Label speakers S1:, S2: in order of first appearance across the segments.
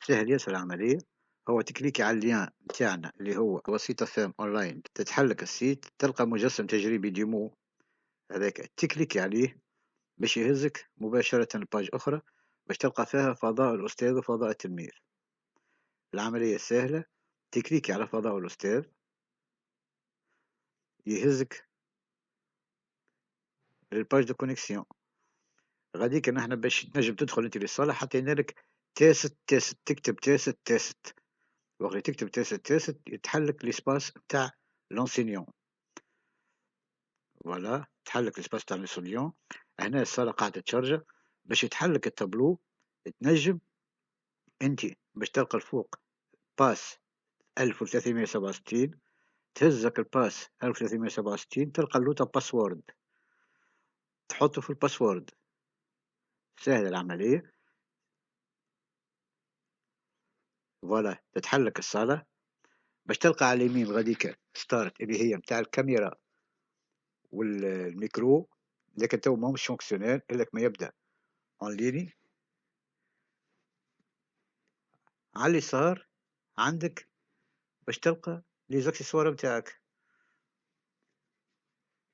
S1: سهل ياسر العملية. هو تكليكي على اللين متاعنا اللي هو وسيطة فهم اونلاين، تتحلك السيت تلقى مجسم تجريبي ديمو، هذاك تكليكي عليه باش يهزك مباشرة لباج أخرى باش تلقى فيها فضاء الأستاذ وفضاء التلميذ. العملية سهلة، تكليكي على فضاء الأستاذ يهزك للباج دو كونيكسيون. غاديك نحنا باش تنجم تدخل انت للصالة حطينا لك تيست تكتب تيست وقت تكتب تيست يتحلك ليسباس تاع لونسينيون. فوالا تحلك ليسباس تاع لونسينيون. هنا الصالة قاعدة تشارجر باش يتحلك التابلو. تنجم انت باش تلقى الفوق باس 1367 تهزك الباس 1367 تلقى اللوطة باسورد تحطه في الباسورد. سهلة العملية. فوالا تتحلك الصالة باش تلقى على اليمين غاديك ستارت اللي هي متاع الكاميرا والميكرو، لكن تو ماهمش فونكسيونيل إلا ما يبدا اون ليني. على اليسار عندك باش تلقى لي زاكسيسوار متاعك،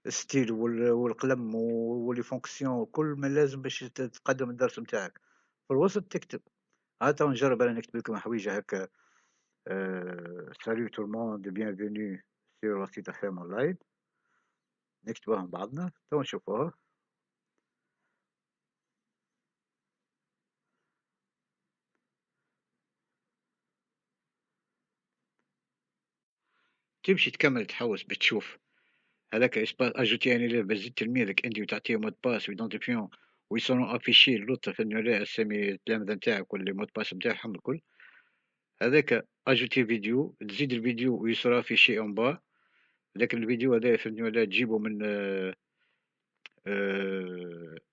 S1: الستيل والقلم واللي فونكسيون وكل ما لازم باش تقدم الدرس متاعك. في الوسط تكتب. تو نجرب انا نكتب لكم حويجه هكا. salut tout le monde, bienvenue sur le site FM Online. نكتبوها مع بعضنا تو نشوفوها. تمشي تكمل تحوس بتشوف هذاك اسباس اجوتي ان ليف باش تزيد تلميذك انت وتعطيه مود باس ويدونتيفيون ويصونوا افيشي لوطه في النولا اسامي التلامذه نتاعك واللي مود باس نتاعهم الكل. هذاك اجوتي فيديو تزيد الفيديو ويصرا افيشي اون با. لكن الفيديو هذا في النولا تجيبه من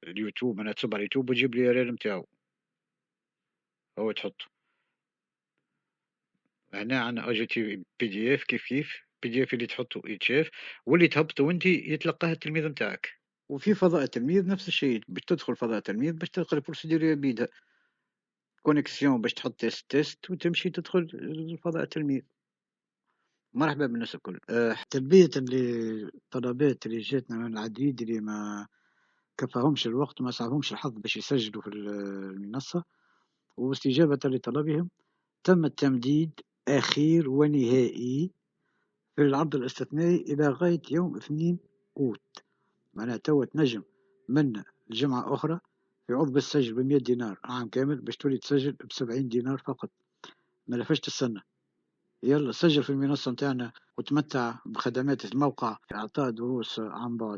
S1: اليوتيوب، انا تصب على اليوتيوب وتجيب لي الريال نتاعو هو تحطه. هنا عندنا اجوتي بي دي اف كيف بي دي اف اللي تحطه يتشاف واللي تهبطه انت يتلقاه التلميذ نتاعك. وفي فضاء التلميذ نفس الشيء، باش تدخل فضاء التلميذ باش تلقى البروسيدور بيدها كونيكسيون باش تحط تيست وتمشي تدخل لفضاء التلميذ. مرحبا بالناس الكل. تلبية للطلبات اللي جاتنا من العديد اللي ما كفاهمش الوقت وما سعفهمش الحظ باش يسجلوا في المنصة، واستجابة لطلبهم تم التمديد أخير ونهائي في العرض الاستثنائي إلى غاية يوم 2 أوت. معناها توا تنجم من الجمعة أخرى في عقب السجل ب100 دينار عام كامل باش تولي تسجل ب70 دينار فقط. ما لفش تستنى، يلا سجل في المنصة نتاعنا وتمتع بخدمات الموقع في إعطاء دروس عن بعد.